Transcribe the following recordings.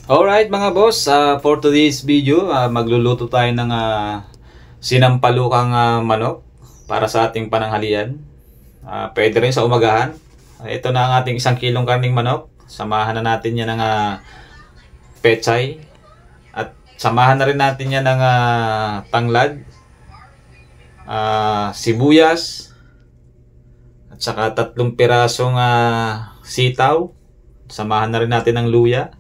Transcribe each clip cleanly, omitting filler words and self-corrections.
Alright mga boss, for today's video, magluluto tayo ng sinampalukang manok para sa ating pananghalian. Pwede rin sa umagahan. Ito na ang ating 1 kilong karning manok. Samahan na natin yan ng pechay. At samahan na rin natin yan ng tanglad, sibuyas, at saka 3 pirasong sitaw. Samahan na rin natin ng luya.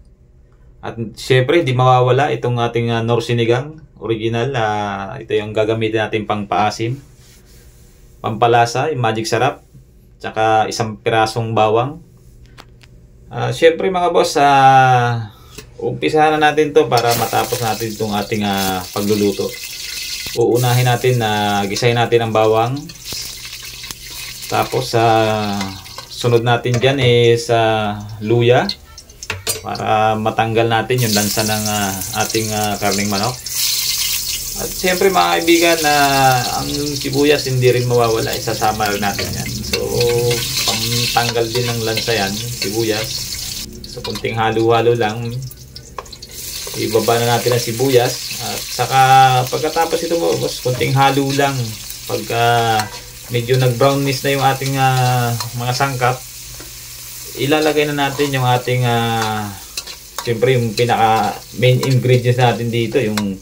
At syempre, di mawawala itong ating Knorr Sinigang original. Ito yung gagamitin natin pang paasim, pampalasa, yung magic sarap, tsaka 1 pirasong bawang. Syempre mga boss, umpisahan na natin to para matapos natin itong ating pagluluto. Uunahin natin na gisahin natin ang bawang. Tapos sunod natin dyan is luya, para matanggal natin yung lansa ng ating karning manok. At siyempre mga kaibigan, ang sibuyas hindi rin mawawala, isasama rin natin yan. So pantanggal din ng lansa yan, sibuyas. So kunting halo-halo lang, ibaba na natin ang sibuyas. At saka pagkatapos ito mo, kunting halo lang. Pagka medyo nag-brownish na yung ating mga sangkap, ilalagay na natin yung ating siyempre yung pinaka main ingredients natin dito, yung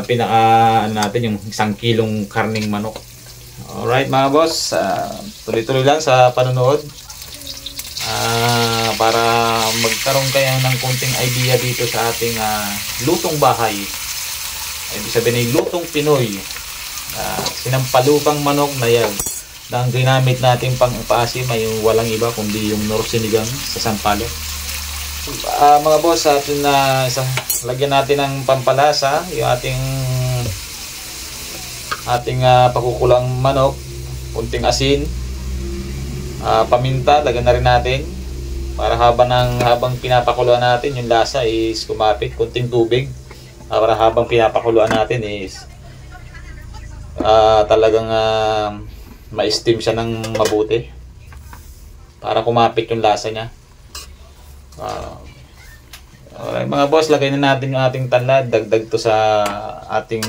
pinaka natin yung 1 kilong karning manok. Alright mga boss, tuloy-tuloy lang sa panonood para magkaroon kayo ng konting idea dito sa ating lutong bahay. Ibig sabihin ay lutong Pinoy, sinampalukang manok na yan. Ang ginamit natin pang paasim ay yung walang iba kundi yung Knorr Sinigang sa sampalok. Mga boss, atin na lagyan natin ng pampalasa, yung ating pakukulang manok, kunting asin, paminta, lagyan na rin natin para habang pinapakuluan natin yung lasa is kumapit. Kunting tubig para habang pinapakuluan natin is talagang ma-steam siya ng mabuti para kumapit yung lasa niya. Alright, mga boss, lagay na natin yung ating tanlad. Dagdag to sa ating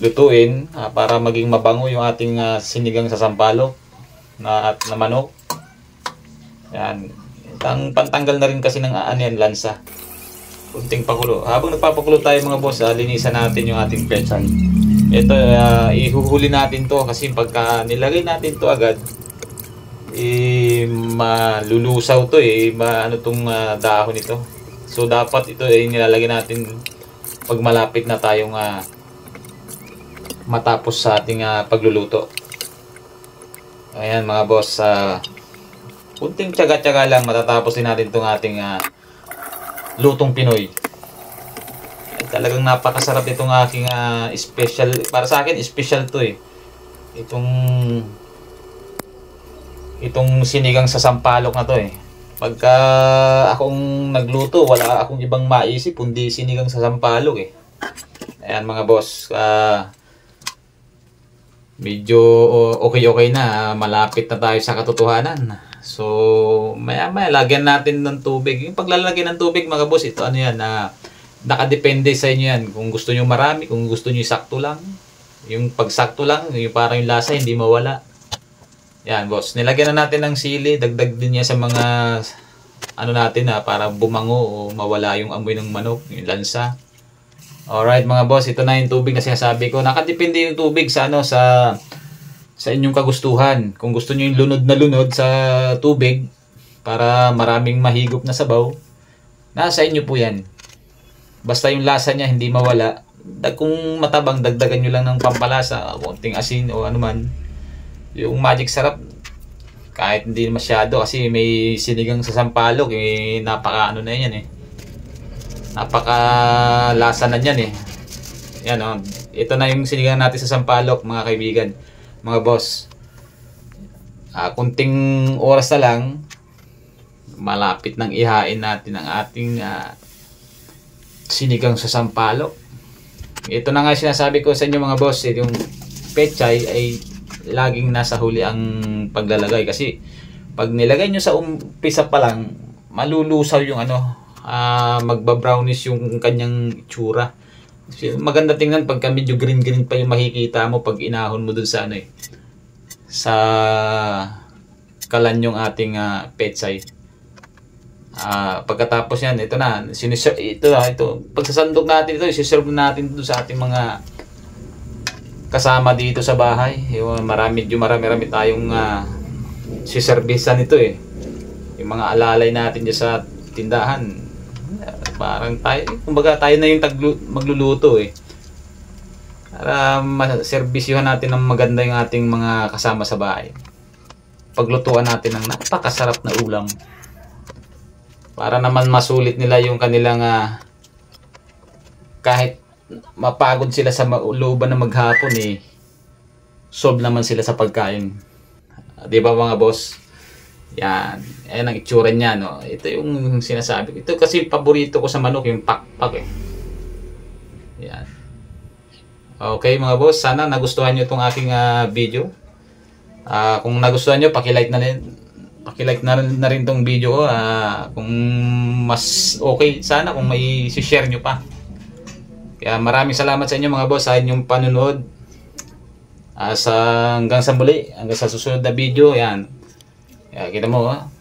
lutuin para maging mabango yung ating sinigang sa sampalok na manok. Yan. Pantanggal na rin kasi ng yan, lansa. Kunting pakulo. Habang nagpapakulo tayo mga boss, linisan natin yung ating pechay. Ito, ihuhuli natin to kasi pagka nilagay natin to agad, malulusaw to, ano tong dahon nito. So dapat ito nilalagay natin pag malapit na tayong matapos sa ating pagluluto. Ayan mga boss, kunting tiyaga-tiyaga lang, matatapos din natin tong ating lutong Pinoy. Talagang napakasarap itong aking special, para sa akin special to itong sinigang sa sampalok na to Pagka akong nagluto, wala akong ibang maisip kundi sinigang sa sampalok Ayan mga boss, medyo okay na, malapit na tayo sa katotohanan. So maya lagyan natin ng tubig. Yung paglalagyan ng tubig mga boss, ito ano yan, nakadepende sa inyo yan. Kung gusto nyo marami, kung gusto nyo sakto lang. Yung pagsakto lang, yung parang yung lasa hindi mawala. Yan boss, nilagyan na natin ng sili. Dagdag din niya sa mga ano natin para bumango o mawala yung amoy ng manok, yung lansa. Alright mga boss, ito na yung tubig na sinasabi ko. Nakadepende yung tubig sa sa inyong kagustuhan. Kung gusto nyo yung lunod na lunod sa tubig para maraming mahigop na sabaw, nasa inyo po yan. Basta yung lasa niya hindi mawala. Kung matabang, dagdagan nyo lang ng pampalasa, konting asin o anuman. Yung magic sarap, kahit hindi masyado kasi may sinigang sa sampalok, napaka ano na yan napaka lasa na yan Yan ito na yung sinigang natin sa sampalok mga kaibigan, mga boss. Kunting oras na lang, malapit nang ihain natin ang ating sinigang sa sampalok. Ito na nga sinasabi ko sa inyo mga boss, yung pechay ay laging nasa huli ang paglalagay kasi pag nilagay nyo sa umpisa pa lang, malulusaw yung magba-brownish yung kanyang itsura. Maganda tingnan pagka medyo green pa yung makikita mo pag inahon mo dun sa ano sa kalan yung ating petsay. Pagkatapos yan, ito na, ito pagsasandok natin ito, isi-serve natin dun sa ating mga kasama dito sa bahay. Marami tayong siservisan ito yung mga alalay natin dyan sa tindahan. Parang tayo, kumbaga tayo na yung magluluto para maservisyohan natin ng maganda yung ating mga kasama sa bahay. Paglutuan natin ng napakasarap na ulam para naman masulit nila yung kanilang kahit mapagod sila sa looban na maghapon solve naman sila sa pagkain. Di ba mga boss? Yan. Ayan ang itsura niya, no? Ito yung sinasabi ko. Ito kasi paborito ko sa manok, yung pakpak Yan. Okay mga boss, sana nagustuhan nyo itong aking video. Kung nagustuhan nyo, paki-like na rin tong video ko. Kung mas okay, sana kung may share nyo pa. Kaya maraming salamat sa inyo mga boss sa inyong panunood. Hanggang sa muli, hanggang sa susunod na video. Yan. Kita mo